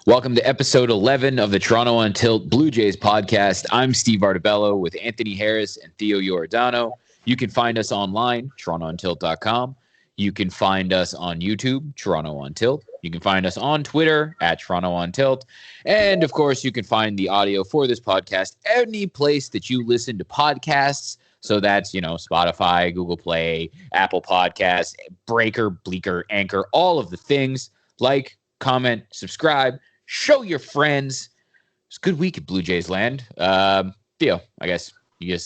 Welcome to episode 11 of the Toronto on Tilt Blue Jays podcast. I'm Steve Artabello with Anthony Harris and Theo Giordano. You can find us online, torontoontilt.com. You can find us on YouTube, Toronto on Tilt. You can find us on Twitter at Toronto on Tilt. And, of course, you can find the audio for this podcast any place that you listen to podcasts. So that's, Spotify, Google Play, Apple Podcasts, Breaker, Bleaker, Anchor, all of the things. Like, comment, subscribe, show your friends. It's a good week at Blue Jays land. Theo, I guess you guys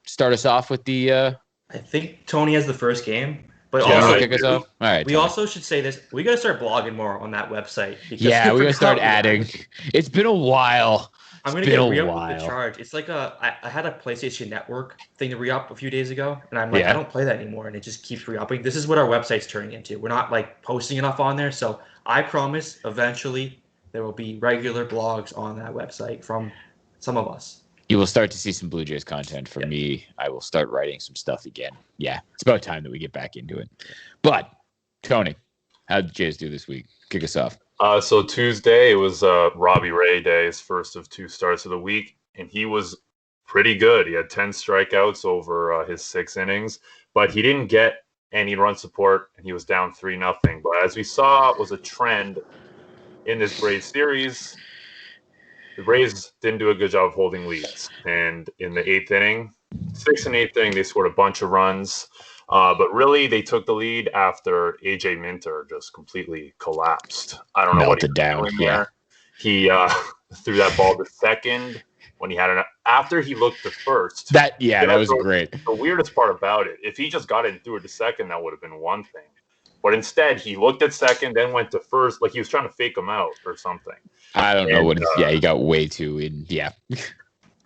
start us off with the. I think Tony has the first game, but also kick us off. All right. We Tony. Also should say this: we got to start blogging more on that website. Yeah, we got to start adding. It's been a while. I'm gonna get re-up with the charge. It's like I had a PlayStation Network thing to re-up a few days ago, and I'm like, I don't play that anymore, and it just keeps re-upping. This is what our website's turning into. We're not like posting enough on there, so I promise eventually there will be regular blogs on that website from some of us. You will start to see some Blue Jays content from me. I will start writing some stuff again. Yeah, it's about time that we get back into it. But Tony, how did the Jays do this week? Kick us off. So Tuesday, it was Robbie Ray Day, his first of two starts of the week, and he was pretty good. He had 10 strikeouts over his 6 innings, but he didn't get any run support, and he was down 3-0. But as we saw, it was a trend in this Braves series. The Braves didn't do a good job of holding leads, and in the 8th inning, 6th and 8th inning, they scored a bunch of runs. But really, they took the lead after A.J. Minter just completely collapsed. I don't know what he was doing there. He threw that ball to second when he had after he looked to first. That was great. The weirdest part about it, if he just got it and threw it to second, that would have been one thing. But instead, he looked at second, then went to first, like he was trying to fake him out or something. I don't know what. He got way too in. Yeah.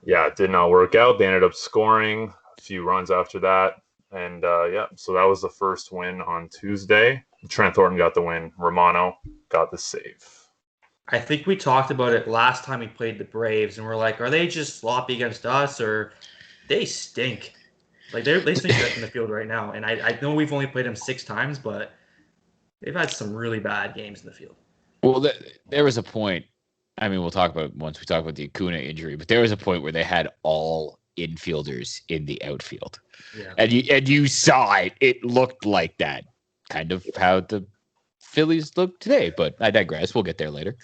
Yeah, it did not work out. They ended up scoring a few runs after that. And, so that was the first win on Tuesday. Trent Thornton got the win. Romano got the save. I think we talked about it last time we played the Braves, and we're like, are they just sloppy against us, or they stink? Like, they stink in the field right now. And I know we've only played them 6 times, but they've had some really bad games in the field. Well, there was a point. I mean, we'll talk about it once we talk about the Acuna injury, but there was a point where they had all infielders in the outfield. Yeah. And you saw it. It looked like that, kind of how the Phillies look today. But I digress. We'll get there later.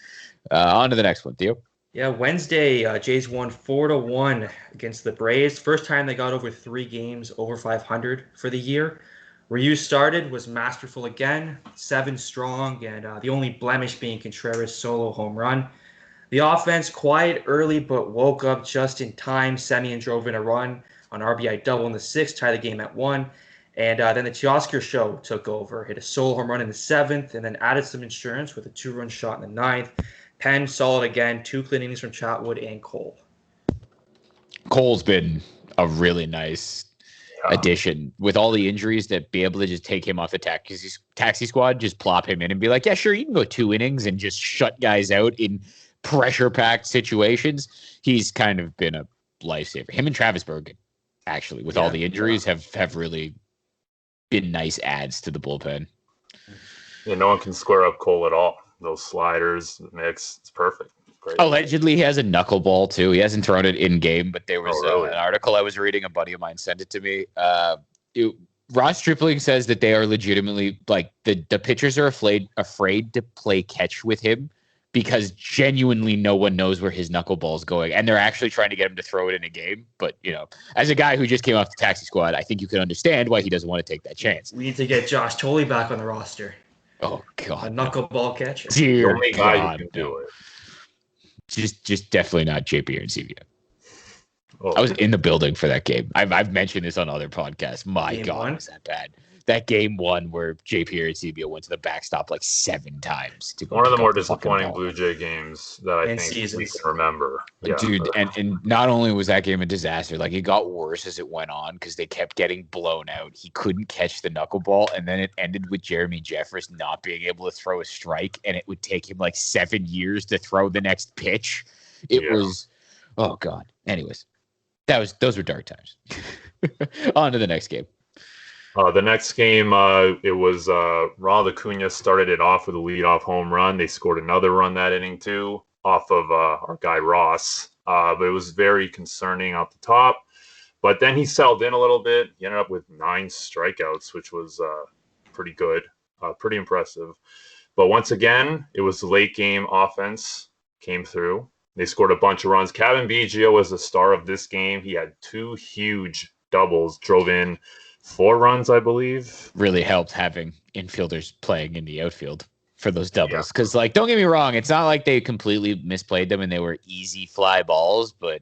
On to the next one, Theo. Yeah, Wednesday, Jays won 4-1 against the Braves. First time they got over 3 games over 500 for the year. Ryu started, was masterful again, 7 strong, and the only blemish being Contreras' solo home run. The offense quiet early, but woke up just in time. Semien drove in a run on RBI double in the 6th, tied the game at 1. And then the Teoscar show took over, hit a solo home run in the 7th, and then added some insurance with a 2-run shot in the 9th. Penn solid again, 2 clean innings from Chatwood and Cole. Cole's been a really nice addition with all the injuries, that be able to just take him off the taxi squad, just plop him in and be like, yeah, sure, you can go 2 innings and just shut guys out in pressure-packed situations. He's kind of been a lifesaver. Him and Travis Bergen, actually, with all the injuries, have really been nice adds to the bullpen. Yeah, no one can square up Cole at all. Those sliders, the mix, it's perfect. Great. Allegedly, he has a knuckleball, too. He hasn't thrown it in-game, but there was an article I was reading. A buddy of mine sent it to me. Ross Stripling says that they are legitimately, like, the pitchers are afraid to play catch with him because genuinely no one knows where his knuckleball is going. And they're actually trying to get him to throw it in a game. But, as a guy who just came off the taxi squad, I think you can understand why he doesn't want to take that chance. We need to get Josh Tolley back on the roster. Oh, God. A knuckleball catcher. The only guy who can do it. Just definitely not JP and CVA. I was in the building for that game. I've mentioned this on other podcasts. My game God, was that bad. That game 1 where JP Arcibia went to the backstop like 7 times. One of the more disappointing Blue Jay games that I think we can remember. Yeah, dude, and not only was that game a disaster, like it got worse as it went on because they kept getting blown out. He couldn't catch the knuckleball, and then it ended with Jeremy Jeffress not being able to throw a strike, and it would take him like 7 years to throw the next pitch. It was, oh God. Anyways, those were dark times. On to the next game. The next game, it was Ronald Acuna started it off with a leadoff home run. They scored another run that inning too, off of our guy Ross. But it was very concerning off the top. But then he settled in a little bit. He ended up with 9 strikeouts, which was pretty good, pretty impressive. But once again, it was the late game offense came through. They scored a bunch of runs. Kevin Biggio was the star of this game. He had 2 huge doubles, drove in 4 runs, I believe. Really helped having infielders playing in the outfield for those doubles. Because, don't get me wrong, it's not like they completely misplayed them and they were easy fly balls, but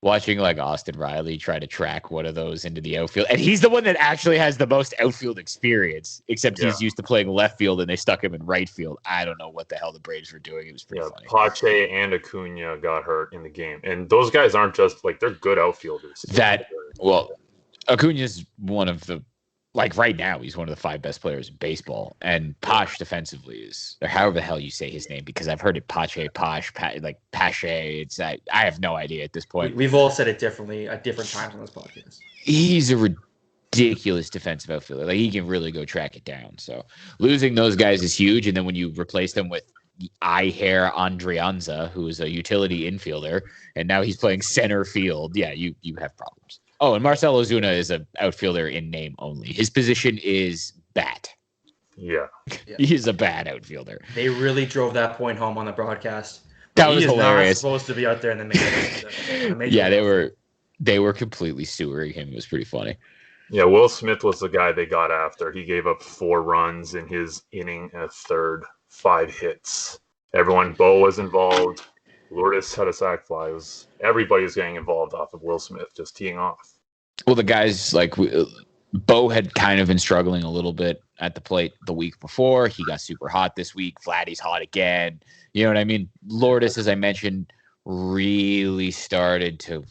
watching Austin Riley try to track one of those into the outfield, and he's the one that actually has the most outfield experience, except he's used to playing left field and they stuck him in right field. I don't know what the hell the Braves were doing. It was pretty funny. Pache and Acuna got hurt in the game, and those guys aren't just they're good outfielders. Acuna's one of the right now he's one of the 5 best players in baseball, and Posh defensively is, or however the hell you say his name, because I've heard it Pache. It's I have no idea at this point. We've all said it differently at different times on this podcast. He's a ridiculous defensive outfielder. He can really go track it down. So losing those guys is huge, and then when you replace them with eye-hair Andrianza, who is a utility infielder, and now he's playing center field, you have problems. Oh, and Marcell Ozuna is an outfielder in name only. His position is bat. Yeah. He's a bad outfielder. They really drove that point home on the broadcast. That was hilarious. He is not supposed to be out there in the major. They were completely sewering him. It was pretty funny. Yeah, Will Smith was the guy they got after. He gave up 4 runs in his inning and a third, 5 hits. Bo was involved. Lourdes had a sac fly. Everybody was getting involved off of Will Smith, just teeing off. Well, the guys Bo had kind of been struggling a little bit at the plate the week before. He got super hot this week. Vladdy's hot again. You know what I mean? Lourdes, as I mentioned, really started to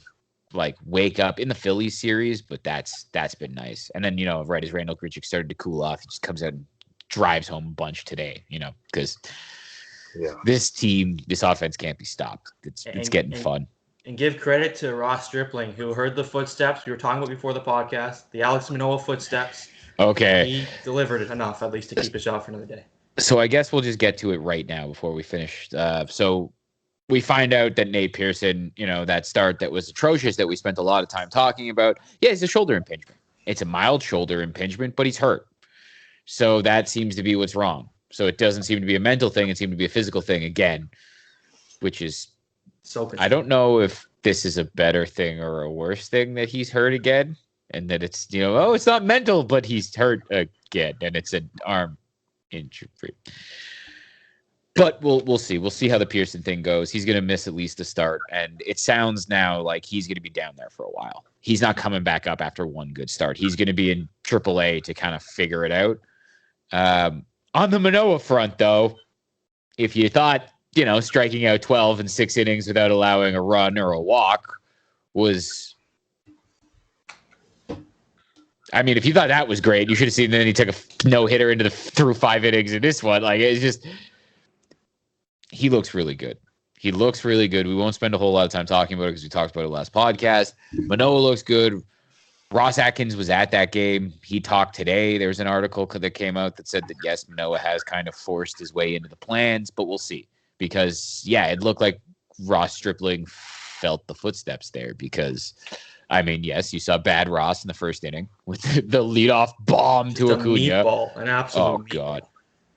wake up in the Phillies series, but that's been nice. And then, right as Randall Grichuk started to cool off, he just comes out and drives home a bunch today, because this offense can't be stopped. It's getting fun. And give credit to Ross Stripling, who heard the footsteps we were talking about before the podcast, the Alex Manoah footsteps. Okay. He delivered it enough, at least, to keep his job for another day. So I guess we'll just get to it right now before we finish. So we find out that Nate Pearson, that start that was atrocious that we spent a lot of time talking about, it's a shoulder impingement. It's a mild shoulder impingement, but he's hurt. So that seems to be what's wrong. So it doesn't seem to be a mental thing. It seemed to be a physical thing again, which is so. I don't know if this is a better thing or a worse thing that he's hurt again, and that it's it's not mental, but he's hurt again, and it's an arm injury. But we'll see. We'll see how the Pearson thing goes. He's going to miss at least a start, and it sounds now like he's going to be down there for a while. He's not coming back up after one good start. He's going to be in AAA to kind of figure it out. On the Manoah front, though, if you thought, striking out 12 in 6 innings without allowing a run or a walk was... if you thought that was great, you should have seen then he took a no-hitter through 5 innings in this one. It's just... He looks really good. We won't spend a whole lot of time talking about it because we talked about it last podcast. Manoah looks good. Ross Atkins was at that game. He talked today. There was an article that came out that said that, yes, Manoah has kind of forced his way into the plans, but we'll see. Because, it looked like Ross Stripling felt the footsteps there because, yes, you saw bad Ross in the first inning with the leadoff bomb to Acuna. An absolute meatball. God.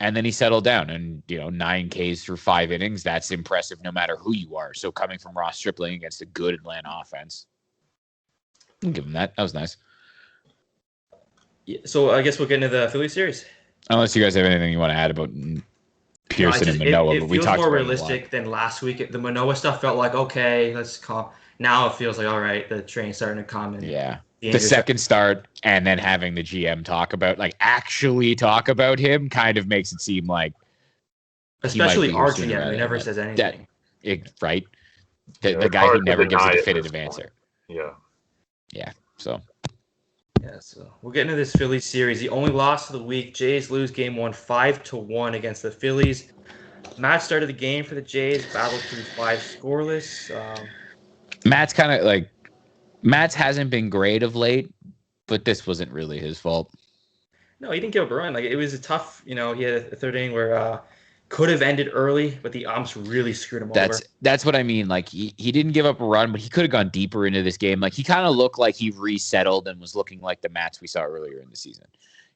And then he settled down and, 9 Ks through 5 innings. That's impressive no matter who you are. So coming from Ross Stripling against a good Atlanta offense, I'll give him that. That was nice. Yeah, so I guess we'll get into the Phillies series. Unless you guys have anything you want to add about Pearson and Manoah. It feels more realistic than last week. The Manoah stuff felt like, okay, let's calm. Now it feels like, all right, the train's starting to come. And the second start and then having the GM actually talk about him kind of makes it seem like... Especially our GM, who never says anything. Right? The guy who never gives a definitive answer. Yeah. Yeah, so we'll get into this Phillies series. The only loss of the week, Jays lose game 1 5-1 against the Phillies. Matt started the game for the Jays, battled through 5 scoreless. Matt's kind of Matt's hasn't been great of late, but this wasn't really his fault. No, he didn't give up a run. Like, it was a tough, he had a third inning where could have ended early, but the umps really screwed him over. That's what I mean. Like, he didn't give up a run, but he could have gone deeper into this game. Like, he kind of looked like he resettled and was looking like the Mats we saw earlier in the season.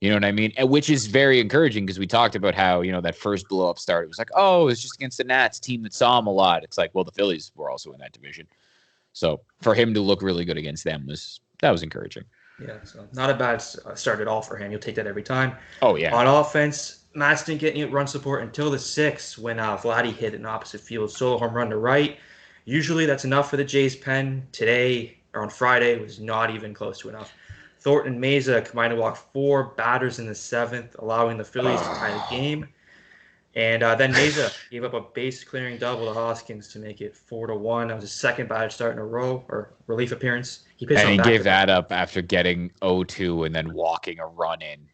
You know what I mean? And which is very encouraging because we talked about how, that first blow-up start, it was like, oh, it's just against the Nats, team that saw him a lot. It's like, well, the Phillies were also in that division. So for him to look really good against them was encouraging. Yeah, so not a bad start at all for him. You'll take that every time. Oh, yeah. On offense, Mats didn't get any run support until the 6th when Vladdy hit an opposite field solo home run to right. Usually that's enough for the Jays pen. Today, or on Friday, was not even close to enough. Thornton and Mesa combined to walk 4 batters in the 7th, allowing the Phillies to tie the game. And then Mesa gave up a base-clearing double to Hoskins to make it 4-1. That was his second batter start in a row, or relief appearance. He gave that up after getting 0-2 and then walking a run in.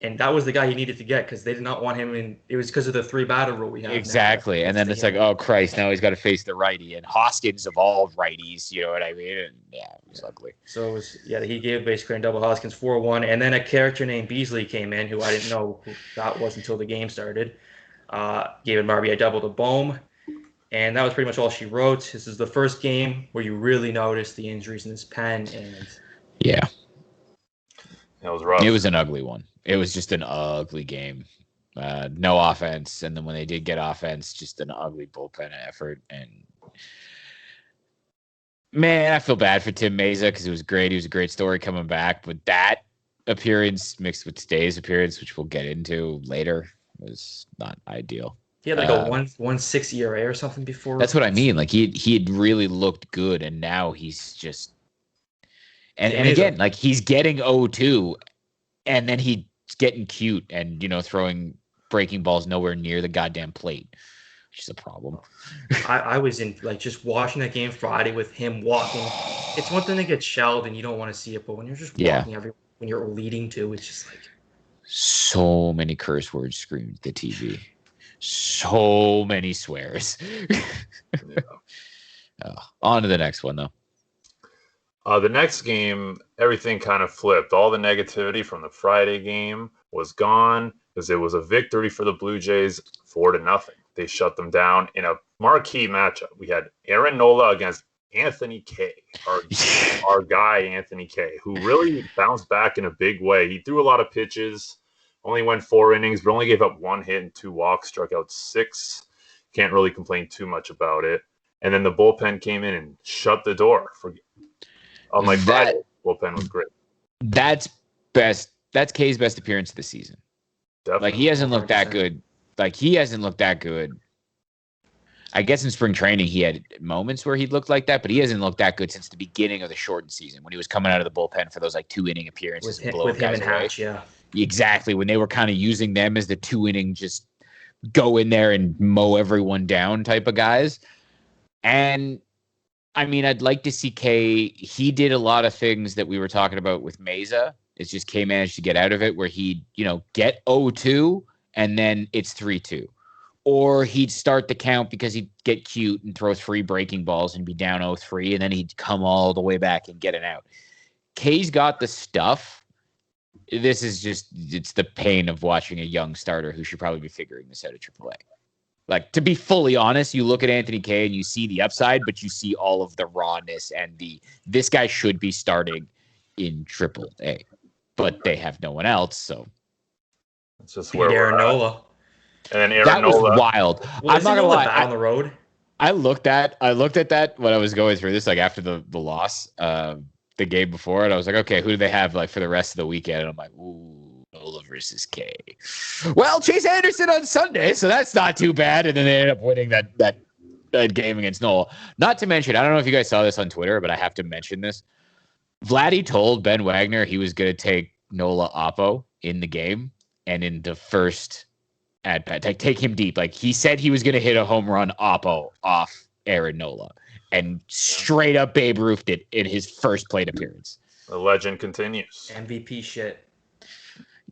And that was the guy he needed to get because they did not want him in. It was because of the 3-batter rule we have. Exactly. And then it's like, oh, Christ, now he's got to face the righty. And Hoskins of all righties, you know what I mean? And yeah, it was ugly. So it was, he gave basically a double Hoskins 4-1. And then a character named Beasley came in, who I didn't know who that was until the game started. Gave an RBI double to Bohm. And that was pretty much all she wrote. This is the first game where you really notice the injuries in this pen. And yeah. That was rough. It was an ugly one. It was just an ugly game. No offense. And then when they did get offense, just an ugly bullpen effort. And man, I feel bad for Tim Mesa because it was great. He was a great story coming back. But that appearance mixed with today's appearance, which we'll get into later, was not ideal. He had like a 1.16 ERA or something before. That's what I mean. Like he had really looked good, and now he's just and again, like he's getting 0-2, and then he's getting cute and throwing breaking balls nowhere near the goddamn plate, which is a problem. I was in just watching that game Friday with him walking. It's one thing to get shelled and you don't want to see it, but when you're just walking when you're leading to, it's just like so many curse words screamed at the TV. So many swears. On to the next one, though. The next game, everything kind of flipped. All the negativity from the Friday game was gone because it was a victory for the Blue Jays, 4-0. They shut them down in a marquee matchup. We had Aaron Nola against Anthony Kay, our guy Anthony Kay, who really bounced back in a big way. He threw a lot of pitches. Only went 4 innings, but only gave up 1 hit and 2 walks, struck out 6. Can't really complain too much about it. And then the bullpen came in and shut the door. Friday, bullpen was great. That's best. That's Kay's best appearance of the season. Definitely. Like he hasn't looked that good. I guess in spring training he had moments where he looked like that, but he hasn't looked that good since the beginning of the shortened season when he was coming out of the bullpen for those 2-inning appearances with him and Hatch, yeah. Exactly, when they were kind of using them as the 2-inning just go in there and mow everyone down type of guys. And I mean, I'd like to see Kay. He did a lot of things that we were talking about with Mesa. It's just Kay managed to get out of it where he'd, get 0-2 and then it's 3-2. Or he'd start the count because he'd get cute and throw 3 breaking balls and be down 0-3, and then he'd come all the way back and get it out. Kay's got the stuff. This is it's the pain of watching a young starter who should probably be figuring this out at AAA. Like, to be fully honest, you look at Anthony Kay and you see the upside, but you see all of the rawness and this guy should be starting in AAA, but they have no one else. So it's just where Aaron Nola. And then Aaron that Nola was wild. Well, I'm not gonna lie. On the road. I looked at that when I was going through this, after the loss, the game before it. I was like, okay, who do they have for the rest of the weekend? And I'm like, ooh, Nola versus Kay. Well, Chase Anderson on Sunday, so that's not too bad. And then they ended up winning that game against Nola. Not to mention, I don't know if you guys saw this on Twitter, but I have to mention this. Vladdy told Ben Wagner he was going to take Nola Oppo in the game and in the first at bat, take him deep. He said he was going to hit a home run Oppo off Aaron Nola, and straight up Babe Ruthed it in his first plate appearance. The legend continues. MVP shit.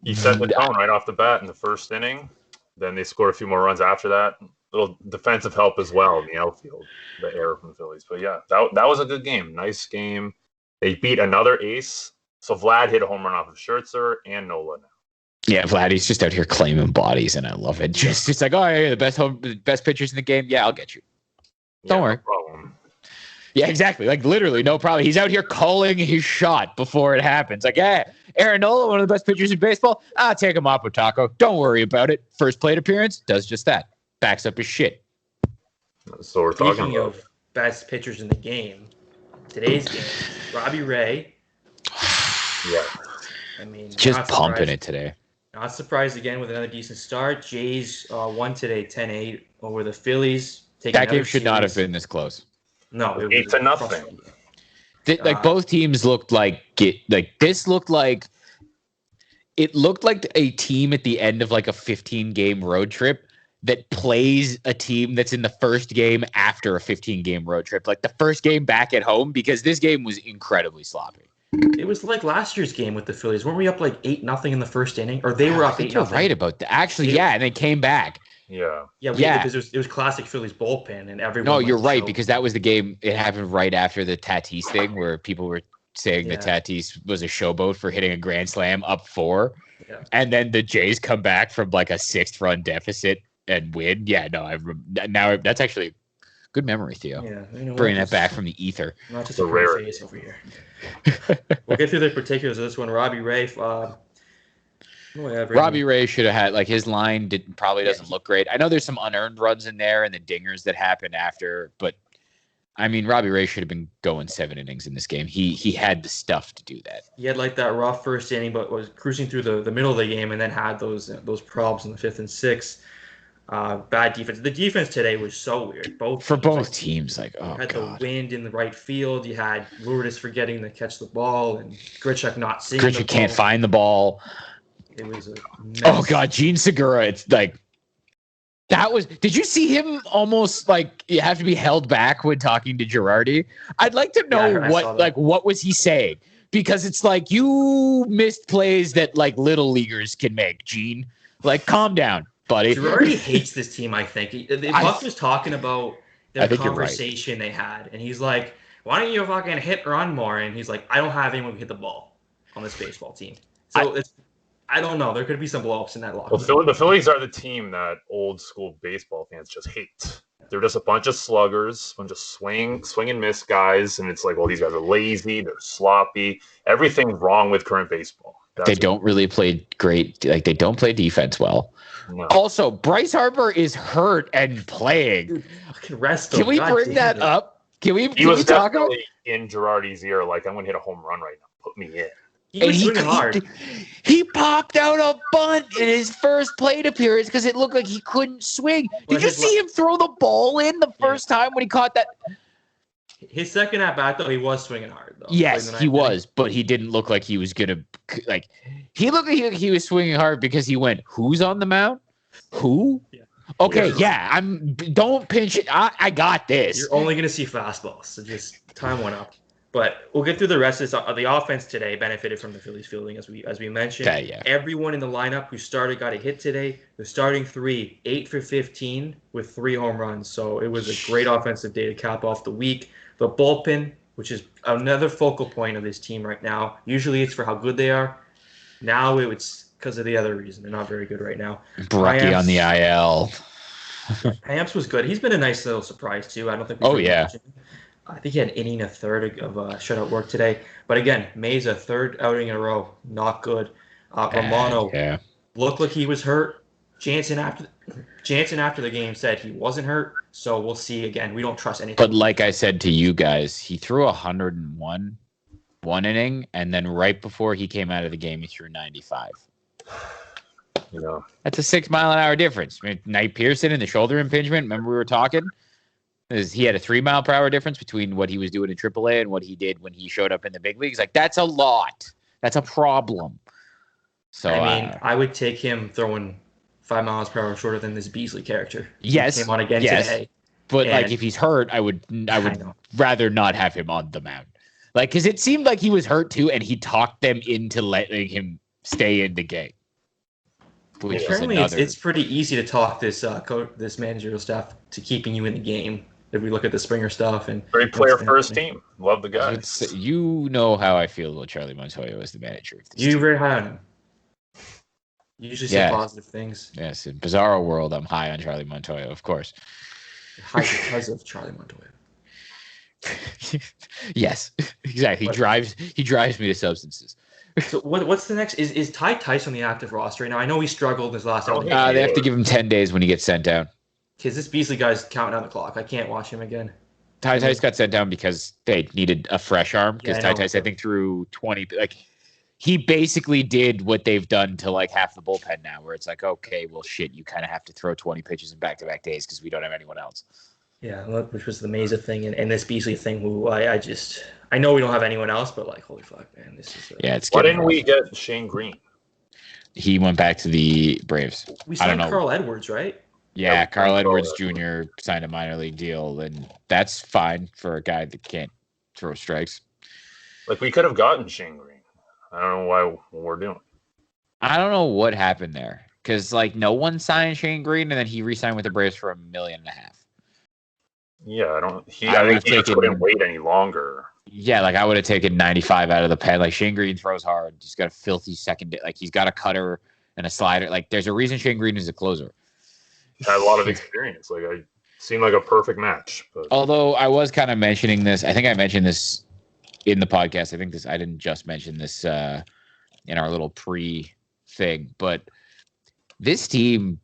He set the tone right off the bat in the first inning. Then they scored a few more runs after that. Little defensive help as well in the outfield, the error from the Phillies. But yeah, that was a good game. Nice game. They beat another ace So Vlad hit a home run off of Scherzer and Nola now. Yeah, Vlad, he's just out here claiming bodies, and I love it. Just like, oh, yeah, the best pitchers in the game. Yeah, I'll get you. Don't worry. No problem. Yeah, exactly. Like, literally, no problem. He's out here calling his shot before it happens. Like, yeah, Aaron Nola, one of the best pitchers in baseball. I'll take him off with Taco. Don't worry about it. First plate appearance, does just that. Backs up his shit. So we're talking about of best pitchers in the game. Today's game, Robbie Ray. Yeah. I mean, Just pumping it today. Not surprised again with another decent start. Jays won today 10-8 over the Phillies. That game should not have been this close. No, it was 8-0. Like both teams looked like this looked like it looked like a team at the end of like a 15-game road trip that plays a team that's in the first game after a 15-game road trip, like the first game back at home, because this game was incredibly sloppy. It was like last year's game with the Phillies. Weren't we up like 8-0 in the first inning? Or they were up 8-0. You're right about that. Actually, yeah, and they came back. Yeah. Because it was classic Phillies bullpen, and everyone. No, you're right, because that was the game. It happened right after the Tatis thing, where people were saying that Tatis was a showboat for hitting a grand slam up 4, and then the Jays come back from like a 6th-run deficit and win. Yeah, no, now that's actually good memory, Theo. Yeah, bringing that back from the ether. Not just a rare face over here. We'll get through the particulars of this one. Robbie Ray. Robbie Ray should have had, like, his line probably doesn't look great. I know there's some unearned runs in there and the dingers that happened after, but I mean, Robbie Ray should have been going 7 innings in this game. He had the stuff to do that. He had like that rough first inning, but was cruising through the middle of the game, and then had those problems in the 5th and 6th. Bad defense. The defense today was so weird. Both teams, like, oh had god. The wind in the right field. You had Lourdes forgetting to catch the ball, and Grichuk not seeing. Grichuk can't find the ball. It was a mess. Oh god, Gene Segura. It's like that was. Did you see him almost like you have to be held back when talking to Girardi? I'd like to know what was he saying, because it's like you missed plays that like little leaguers can make. Gene, like, calm down, buddy. Girardi hates this team. I think Buck was talking about the conversation they had, and he's like, "Why don't you fucking hit run more?" And he's like, "I don't have anyone who hit the ball on this baseball team." So I don't know. There could be some blow-ups in that locker room. Well, the Phillies are the team that old school baseball fans just hate. They're just a bunch of sluggers, a bunch of swing and miss guys, and it's like, well, these guys are lazy, they're sloppy. Everything wrong with current baseball. They don't really play great. Like, they don't play defense well. No. Also, Bryce Harper is hurt and playing. Dude, fucking rest him. Can we bring that up? He was definitely in Girardi's ear, like, I'm going to hit a home run right now. Put me in. He was swinging hard. He popped out a bunt in his first plate appearance because it looked like he couldn't swing. Did you see him throw the ball in the first time when he caught that? His second at bat, though, he was swinging hard, though. Yes, he was, but he didn't look like he was gonna like. He looked like he was swinging hard because he went, "Who's on the mound? Who?" Yeah. Okay, yeah. Don't pinch it. I got this. You're only gonna see fastballs, so just time one up. But we'll get through the rest of this. The offense today benefited from the Phillies fielding, as we mentioned. Everyone in the lineup who started got a hit today. The starting 3, 8 for 15 with 3 home runs. So it was a great offensive day to cap off the week. The bullpen, which is another focal point of this team right now. Usually it's for how good they are. Now it's because of the other reason. They're not very good right now. Brucky on the IL. Pamps was good. He's been a nice little surprise, too. I don't think I think he had an inning, a third of shutout work today. But again, May's a 3rd outing in a row. Not good. Romano looked like he was hurt. Jansen after the game said he wasn't hurt. So we'll see again. We don't trust anything. But like I said to you guys, he threw 101 one inning, and then right before he came out of the game, he threw 95. Yeah. That's a 6 mile an hour difference. I mean, Knight Pearson and the shoulder impingement, remember we were talking? He had a 3 mile per hour difference between what he was doing in AAA and what he did when he showed up in the big leagues. Like, that's a lot. That's a problem. So I mean, I would take him throwing 5 miles per hour shorter than this Beasley character. Yes. He came on again today. But like, if he's hurt, I would rather not have him on the mound. Like, because it seemed like he was hurt too, and he talked them into letting him stay in the game. Apparently, it's pretty easy to talk this managerial staff to keeping you in the game. If we look at the Springer stuff and Great player first team. Love the guy. You know how I feel about Charlie Montoyo as the manager of this You're team. very high on him. You usually say positive things. Yes, in Bizarro World, I'm high on Charlie Montoyo, of course. You're high because of Charlie Montoyo. Yes, exactly. He drives me to substances. So what's the next? Is Ty Tice on the active roster right now? I know he struggled this last outing. They have to give him 10 days when he gets sent down. Because this Beasley guy's counting down the clock. I can't watch him again. Ty Tice got sent down because they needed a fresh arm. Because Ty Tice, I think, threw 20. Like, he basically did what they've done to like half the bullpen now, where it's like, okay, well, shit, you kind of have to throw 20 pitches in back-to-back days because we don't have anyone else. Yeah, which was the Mesa thing and this Beasley thing. Who I know we don't have anyone else, but like, holy fuck, man, this is. Why didn't we get Shane Green? He went back to the Braves. We signed Carl Edwards, right? Yeah, Carl Edwards Jr. signed a minor league deal, and that's fine for a guy that can't throw strikes. Like, we could have gotten Shane Green. I don't know why we're doing it. I don't know what happened there, because like no one signed Shane Green, and then he re-signed with the Braves for $1.5 million. Yeah, I think he couldn't wait any longer. Yeah, like I would have taken 95 out of the pen. Like Shane Green throws hard. He's got a filthy second. Like he's got a cutter and a slider. Like there's a reason Shane Green is a closer. Had a lot of experience. Like I seemed like a perfect match. But. Although I was kind of mentioning this, I think I mentioned this in the podcast. I didn't just mention this in our little pre-thing, but this team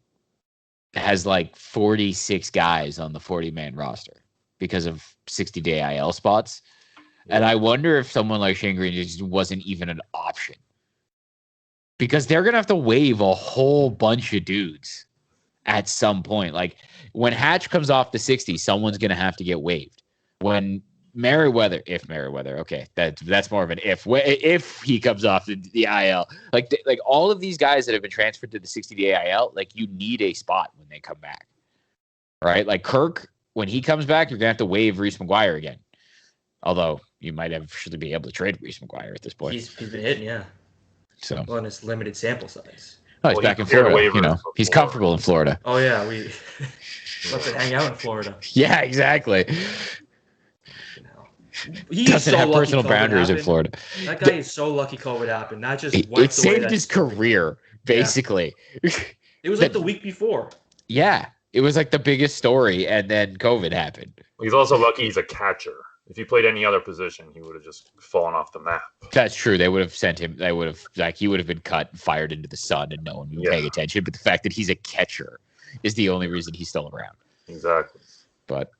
has like 46 guys on the 40-man roster because of 60-day IL spots. And I wonder if someone like Shane Green just wasn't even an option. Because they're going to have to waive a whole bunch of dudes at some point. Like when Hatch comes off the 60, someone's going to have to get waived. When Merriweather, okay, that's more of an if he comes off the IL, like all of these guys that have been transferred to the 60-day IL, like you need a spot when they come back, right? Like Kirk, when he comes back, you're gonna have to waive Reese McGuire again. Although you might actually be able to trade Reese McGuire at this point. He's been hitting, yeah. So on his limited sample size. Oh, he's back in Florida. He's comfortable in Florida. Oh yeah, we let him hang out in Florida. Yeah, exactly. He doesn't have personal boundaries in Florida. That guy is so lucky COVID happened. Not just it saved his career, basically. Yeah. It was like the week before. Yeah, it was like the biggest story, and then COVID happened. He's also lucky he's a catcher. If he played any other position, he would have just fallen off the map. That's true. They would have sent him. He would have been cut and fired into the sun, and no one would be paying attention. But the fact that he's a catcher is the only reason he's still around. Exactly. But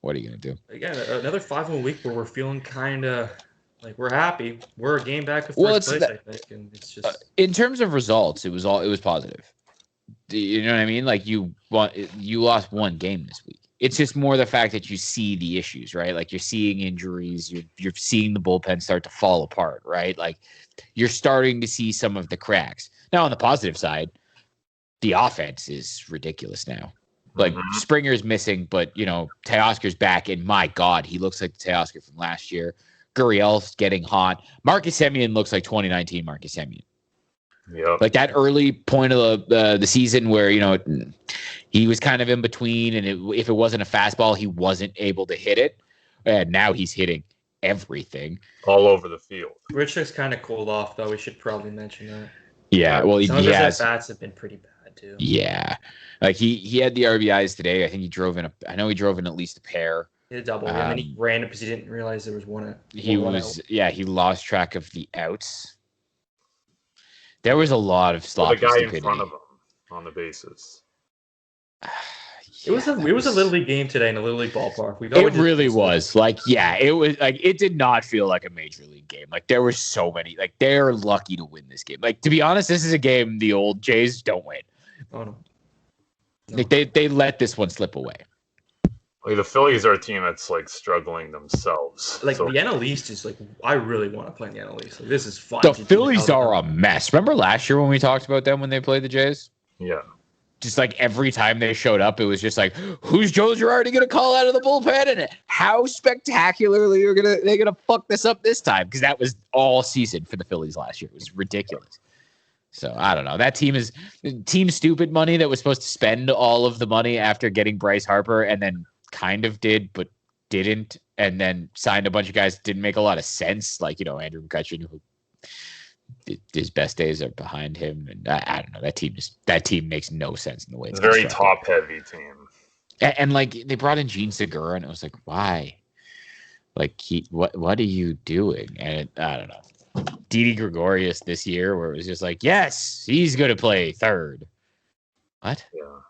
what are you going to do? Again, another 5-1 week where we're feeling kind of like we're happy. We're a game back of first place, I think. And it's just in terms of results, it was positive. You know what I mean? Like you lost one game this week. It's just more the fact that you see the issues, right? Like you're seeing injuries, you're seeing the bullpen start to fall apart, right? Like you're starting to see some of the cracks. Now on the positive side, the offense is ridiculous now. Like Springer's missing, but Teoscar's back, and my God, he looks like the Teoscar from last year. Gurriel's getting hot. Marcus Semien looks like 2019 Marcus Semien. Yeah, like that early point of the season where he was kind of in between, and if it wasn't a fastball, he wasn't able to hit it. And now he's hitting everything all over the field. Rich looks kind of cooled off, though. We should probably mention that. Yeah, well, some of his at-bats have been pretty bad too. Yeah, like he had the RBIs today. I think he drove in at least a pair. He had a double, and then he ran it because he didn't realize there was one. He lost track of the outs. There was a lot of sloppy stupidity. The guy in front of him on the bases. It was a Little League game today in a Little League ballpark. It really was. It was like it did not feel like a major league game. Like there were so many. Like they're lucky to win this game. Like to be honest, this is a game the old Jays don't win. Oh no. Like they let this one slip away. Like the Phillies are a team that's like struggling themselves. Like the NL East is like I really want to play in the NL East. Like this is fun. The Phillies are a mess. Remember last year when we talked about them when they played the Jays? Yeah. Just like every time they showed up, it was just like, who's Joe Girardi going to call out of the bullpen? And how spectacularly they're gonna fuck this up this time? Because that was all season for the Phillies last year. It was ridiculous. So I don't know. That team is team stupid money that was supposed to spend all of the money after getting Bryce Harper and then kind of did, but didn't, and then signed a bunch of guys didn't make a lot of sense. Like, Andrew McCutcheon, who his best days are behind him, and I don't know. That team makes no sense in the way it's a very top heavy team. And like they brought in Gene Segura, and it was like, why? Like what are you doing? And I don't know. Didi Gregorius this year, where it was just like, yes, he's going to play third. What? Yeah.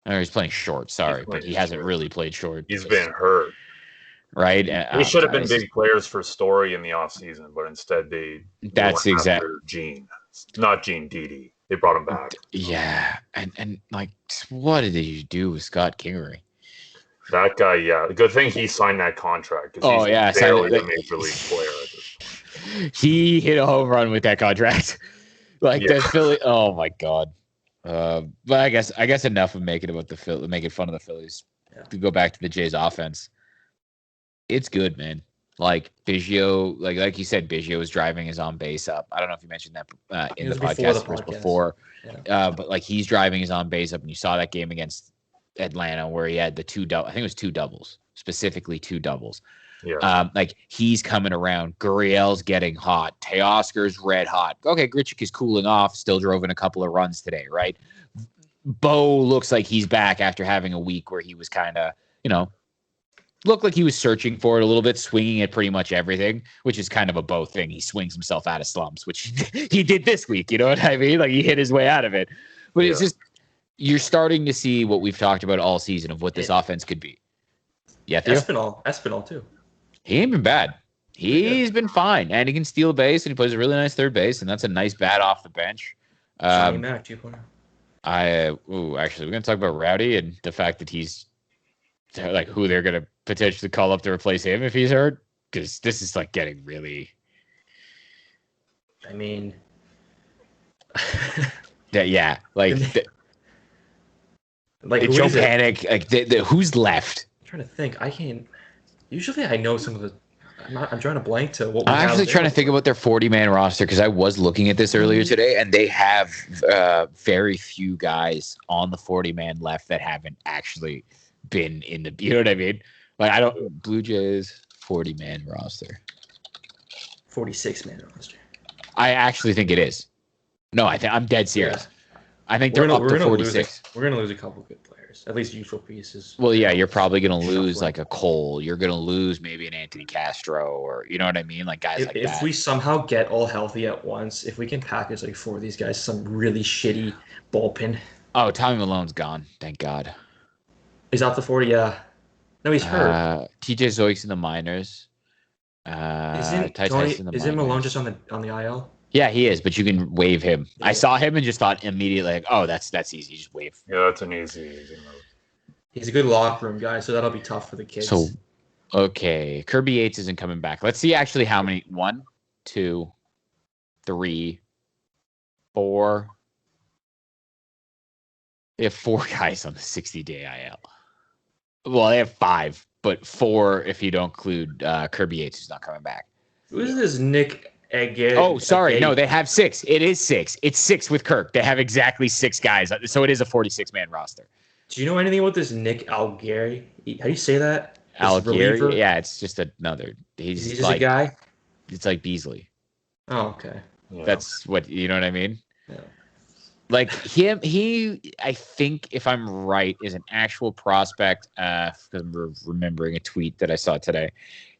Or he's playing short. Sorry, but he hasn't really played short. He's been hurt. Right? They should have been big players for Story in the offseason, but instead they that's exactly Gene. Not Gene, Didi. They brought him back. Yeah. And like, what did you do with Scott Kingery? That guy, yeah. Good thing he signed that contract. Oh, yeah. He's barely a major league player at this point. He hit a home run with that contract. The Philly. Oh, my God. But I guess enough of making fun of the Phillies. Yeah. To go back to the Jays offense. It's good, man. Like Biggio, like you said, Biggio was driving his on base up. I don't know if you mentioned that in the podcast. It was before. Yeah. But like he's driving his on base up, and you saw that game against Atlanta where he had the I think it was 2 doubles, specifically 2 doubles. Yeah. Like he's coming around. Gurriel's getting hot. Teoscar's red hot. Okay, Grichuk is cooling off. Still drove in a couple of runs today, right? Bo looks like he's back after having a week where he was kind of, looked like he was searching for it a little bit, swinging at pretty much everything, which is kind of a Bo thing. He swings himself out of slumps, which he did this week. You know what I mean? Like he hit his way out of it. But it's just you're starting to see what we've talked about all season of what this offense could be. Yeah, Espinal too. He ain't been bad. He's been fine, and he can steal a base, and he plays a really nice third base, and that's a nice bat off the bench. Actually, we're gonna talk about Rowdy and the fact that he's like who they're gonna potentially call up to replace him if he's hurt, because this is like getting really. I mean, Joe Panic, who's left? I'm trying to think. I can't. Usually, I know some of the. I'm trying to blank to what. I'm actually trying to think about their 40-man roster because I was looking at this earlier today, and they have very few guys on the 40-man left that haven't actually been in the. You know what I mean? Like Blue Jays 40-man roster. 46-man roster. I actually think it is. No, I'm dead serious. Yeah. I think they're up to 46. We're gonna lose a couple good players, at least useful pieces. Well, yeah, you're probably gonna lose like a Cole. You're gonna lose maybe an Anthony Castro, or you know what I mean, like guys like that. If we somehow get all healthy at once, if we can package like 4 of these guys, some really shitty bullpen. Oh, Tommy Malone's gone. Thank God. He's out the 40. Yeah. No, he's hurt. TJ Zoik's in the minors. Isn't Malone just on the IL? Yeah, he is, but you can waive him. Yeah. I saw him and just thought immediately, like, oh, that's easy. Just waive. Yeah, that's an easy move. He's a good locker room guy, so that'll be tough for the kids. So, okay, Kirby Yates isn't coming back. Let's see actually how many. 1, 2, 3, 4. They have 4 guys on the 60-day IL. Well, they have 5, but 4 if you don't include Kirby Yates, who's not coming back. Who is this Nick? Oh, sorry. No, they have 6. It is 6. It's 6 with Kirk. They have exactly 6 guys. So it is a 46-man roster. Do you know anything about this Nick Algieri? How do you say that? Algieri? Yeah, it's just another. He's just like, a guy? It's like Beasley. Oh, okay. Yeah. That's what, you know what I mean? Yeah. Like he, I think, if I'm right, is an actual prospect. Because I'm remembering a tweet that I saw today.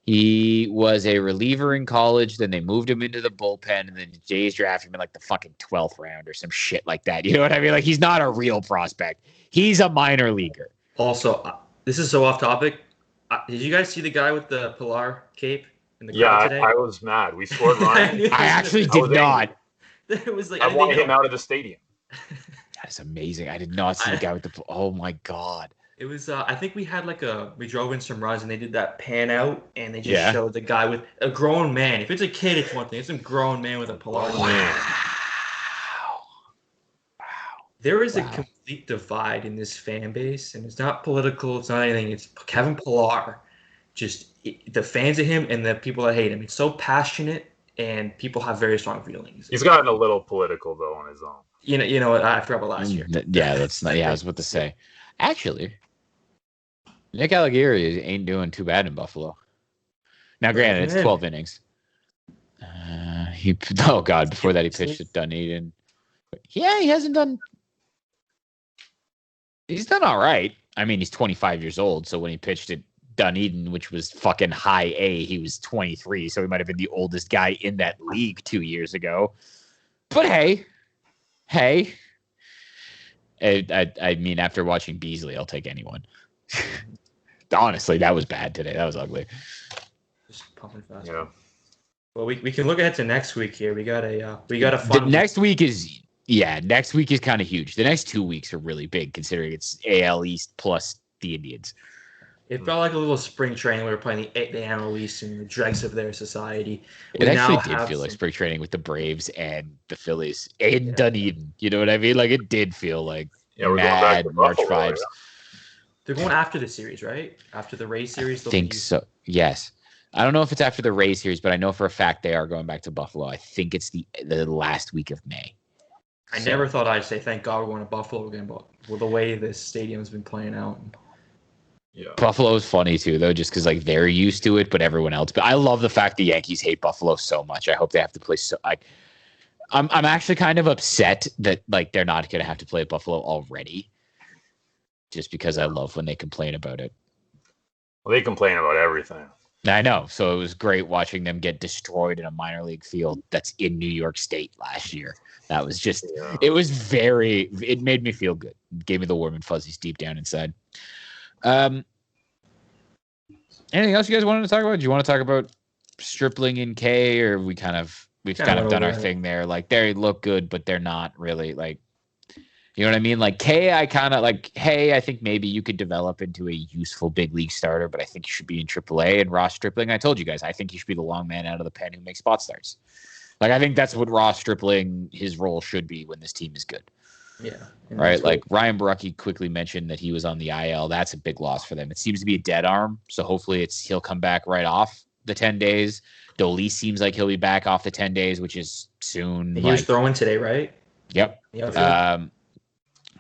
He was a reliever in college. Then they moved him into the bullpen, and then the Jays drafted him in like the fucking 12th round or some shit like that. You know what I mean? Like he's not a real prospect. He's a minor leaguer. Also, this is so off topic. Did you guys see the guy with the Pilar cape in the crowd today? I was mad. We scored Ryan. I actually did not. It was like I wanted him out of the stadium. That is amazing. I did not see the guy with the. Oh my God. It was. I think we had we drove in some runs and they did that pan out and they just showed the guy with a grown man. If it's a kid, it's one thing. It's a grown man with a Pilar. Wow. There is a complete divide in this fan base, and it's not political. It's not anything. It's Kevin Pilar. The fans of him and the people that hate him. It's so passionate, and people have very strong feelings. He's gotten a little political though on his own. You know what? I forgot about last year. Yeah, that's not. Yeah, I was about to say. Actually, Nick Allegiri ain't doing too bad in Buffalo. Now, granted, it's 12 innings. Before that he pitched at Dunedin. Yeah, he hasn't done. He's done all right. I mean, he's 25 years old, so when he pitched at Dunedin, which was fucking high A, he was 23, so he might have been the oldest guy in that league 2 years ago. But hey. I mean, after watching Beasley, I'll take anyone. Honestly, that was bad today. That was ugly. Just pumping fast. Yeah. Well, we can look ahead to next week here. We got a fun. Next week is kind of huge. The next 2 weeks are really big, considering it's AL East plus the Indians. It felt like a little spring training. We were playing the NL East and the dregs of their society. It actually did feel like spring training with the Braves and the Phillies in Dunedin. You know what I mean? Like, it did feel like we're going back to March Buffalo, vibes. Yeah. They're going after the series, right? After the Rays series? I think so. Yes. I don't know if it's after the Rays series, but I know for a fact they are going back to Buffalo. I think it's the last week of May. I never thought I'd say thank God we're going to Buffalo again, but with the way this stadium's been playing out. Yeah. Buffalo is funny too, though, just because like they're used to it, but everyone else. But I love the fact the Yankees hate Buffalo so much. I hope they have to play. I'm actually kind of upset that like they're not going to have to play at Buffalo already, just because I love when they complain about it. Well, they complain about everything. I know. So it was great watching them get destroyed in a minor league field that's in New York State last year. That was just, it made me feel good. It gave me the warm and fuzzies deep down inside. Anything else you guys wanted to talk about? Do you want to talk about Stripling and K, or we've kind of done our thing there? Like, they look good, but they're not really like, you know what I mean? Like K, I kind of like, hey, I think maybe you could develop into a useful big league starter, but I think you should be in AAA. And Ross Stripling, I told you guys, I think he should be the long man out of the pen who makes spot starts. Like, I think that's what Ross Stripling, his role should be when this team is good. Yeah. Right. Like Ryan Barucki quickly mentioned that he was on the IL. That's a big loss for them. It seems to be a dead arm. So hopefully he'll come back right off the 10 days. Dolly seems like he'll be back off the 10 days, which is soon. He was throwing today, right? Yep. It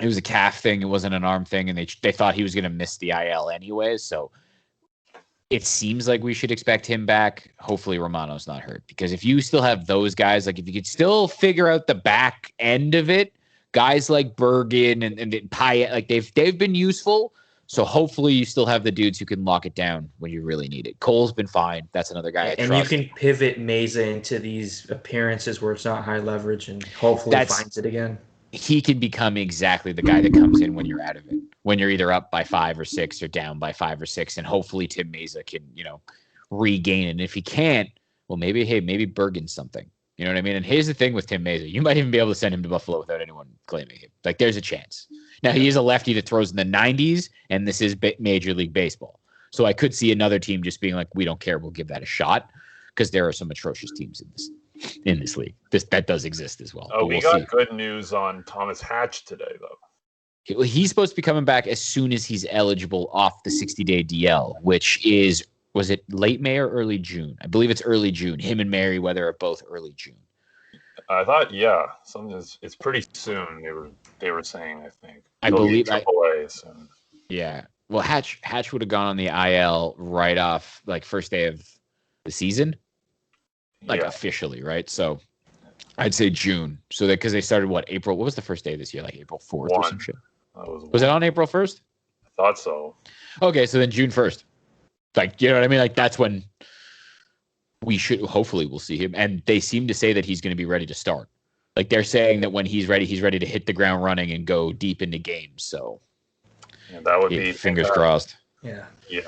was a calf thing. It wasn't an arm thing. And they thought he was going to miss the IL anyway. So it seems like we should expect him back. Hopefully Romano's not hurt, because if you still have those guys, like if you could still figure out the back end of it, guys like Bergen and Pyatt, like they've been useful. So hopefully you still have the dudes who can lock it down when you really need it. Cole's been fine. That's another guy I trust. You can pivot Meza into these appearances where it's not high leverage, and hopefully finds it again. He can become exactly the guy that comes in when you're out of it, when you're either up by 5 or 6 or down by 5 or 6. And hopefully Tim Meza can, regain it. And if he can't, well, maybe Bergen's something. You know what I mean? And here's the thing with Tim Meza. You might even be able to send him to Buffalo without anyone claiming him. Like, there's a chance. Now, he is a lefty that throws in the 90s, and this is Major League Baseball. So I could see another team just being like, we don't care. We'll give that a shot, because there are some atrocious teams in this league. That does exist as well. Oh, we got good news on Thomas Hatch today, though. He's supposed to be coming back as soon as he's eligible off the 60-day DL, which is... Was it late May or early June? I believe it's early June. Him and Merriweather are both early June. I thought, it's pretty soon. They were saying, I think. I believe AAA soon. Yeah. Well, Hatch would have gone on the IL right off, like, first day of the season, officially, right? So I'd say June. So because they started April? What was the first day of this year? Like April 4th or some shit. Was it on April 1st? I thought so. Okay, so then June 1st. Like, you know what I mean? Like, that's when hopefully we'll see him. And they seem to say that he's going to be ready to start. Like, they're saying that when he's ready to hit the ground running and go deep into games. So that would be fingers crossed. Yeah. Yeah.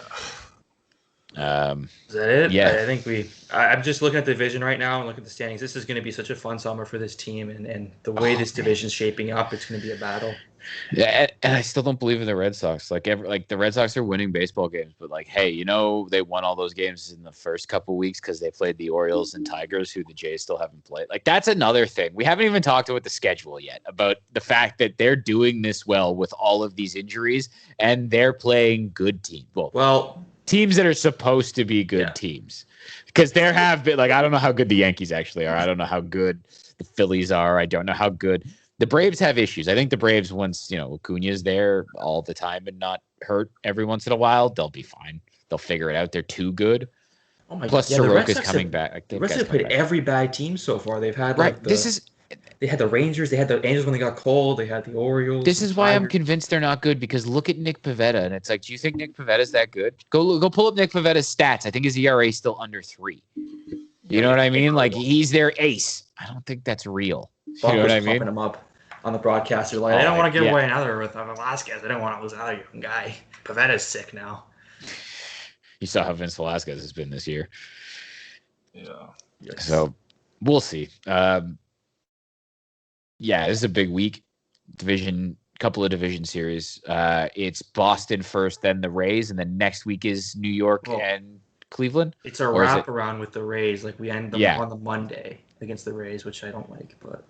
Is that it? Yeah. I think I'm just looking at the division right now and look at the standings. This is going to be such a fun summer for this team, and the way this division's shaping up, it's going to be a battle. Yeah, and I still don't believe in the Red Sox. Like the Red Sox are winning baseball games, but like, hey, they won all those games in the first couple weeks because they played the Orioles and Tigers, who the Jays still haven't played. Like, that's another thing. We haven't even talked about the schedule yet, about the fact that they're doing this well with all of these injuries, and they're playing good teams. Well, teams that are supposed to be good teams, because there have been, like, I don't know how good the Yankees actually are. I don't know how good the Phillies are. I don't know how good The Braves have issues. I think the Braves, once Acuna's there all the time and not hurt every once in a while, they'll be fine. They'll figure it out. They're too good. Oh my Plus, God. Yeah, Soroka's coming back. Like, the Red Sox have played every bad team so far. They've had right. They had the Rangers. They had the Angels when they got cold. They had the Orioles. This is why I'm convinced they're not good, because look at Nick Pivetta, and it's like, do you think Nick Pavetta's that good? Go pull up Nick Pavetta's stats. I think his ERA is still under 3. You know what I mean? Like, he's their ace. I don't think that's real. You know what I mean? Pumping him up on the broadcast. They're like, I don't want to give away another with Velasquez. I don't want to lose another young guy. Pavetta's sick now. You saw how Vince Velasquez has been this year. Yeah. Yes. So we'll see. Yeah, this is a big week. Couple of division series. It's Boston first, then the Rays, and then next week is New York and Cleveland. It's a wraparound with the Rays. Like, we end them on the Monday against the Rays, which I don't like. But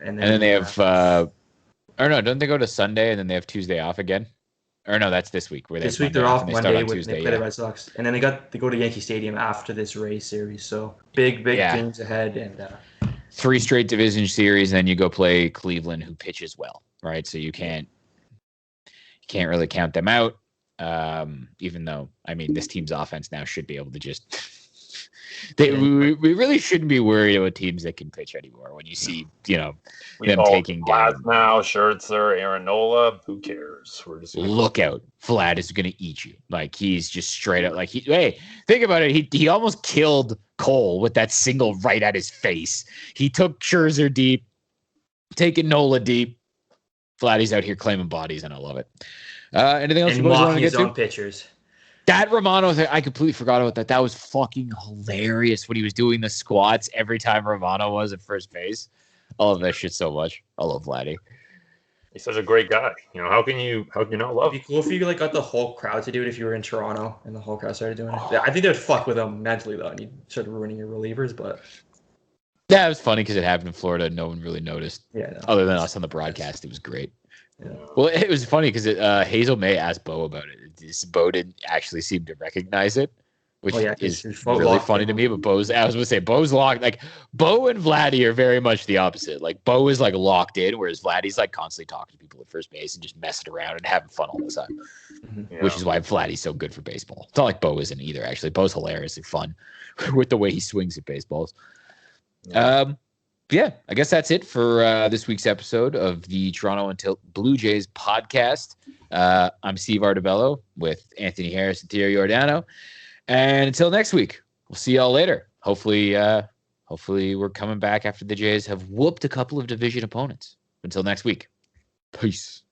and then they have. Or no, don't they go to Sunday and then they have Tuesday off again? Or no, that's this week. This week they're off Monday when they play the Red Sox, and then they go to Yankee Stadium after this Rays series. So big games ahead, and 3 straight division series, and then you go play Cleveland, who pitches well, right? So you can't really count them out. Even though, I mean, this team's offense now should be able to just. We really shouldn't be worried about teams that can pitch anymore. When you see, them taking down. Now, Scherzer, Aaron Nola, who cares? We're just look out. Vlad is going to eat you. Like, he's just straight up. Like, hey, think about it. He almost killed Cole with that single right at his face. He took Scherzer deep, taking Nola deep. Vladdy's out here claiming bodies, and I love it. Anything else and you want to get get his own pitchers? That Romano thing, I completely forgot about that. That was fucking hilarious when he was doing the squats every time Romano was at first base. I love that shit so much. I love Vladdy. He's such a great guy. How can you not love him? It'd be cool if you got the whole crowd to do it if you were in Toronto and the whole crowd started doing it. I think they would fuck with him mentally though, and you started ruining your relievers. But yeah, it was funny because it happened in Florida. No one really noticed. Yeah, no. Other than us on the broadcast, it was great. Yeah. Well, it was funny because Hazel May asked Bo about it. Bo didn't actually seem to recognize it, which is really funny to me. But I was going to say, Bo's locked. Like, Bo and Vladdy are very much the opposite. Like, Bo is like locked in, whereas Vladdy's like constantly talking to people at first base and just messing around and having fun all the time. Mm-hmm. Yeah. Which is why Vladdy's so good for baseball. It's not like Bo isn't either, actually. Bo's hilariously fun with the way he swings at baseballs. Yeah. I guess that's it for this week's episode of the Toronto Until Blue Jays podcast. I'm Steve Artabello with Anthony Harris and Theo Giordano. And until next week, we'll see y'all later. Hopefully we're coming back after the Jays have whooped a couple of division opponents. Until next week. Peace.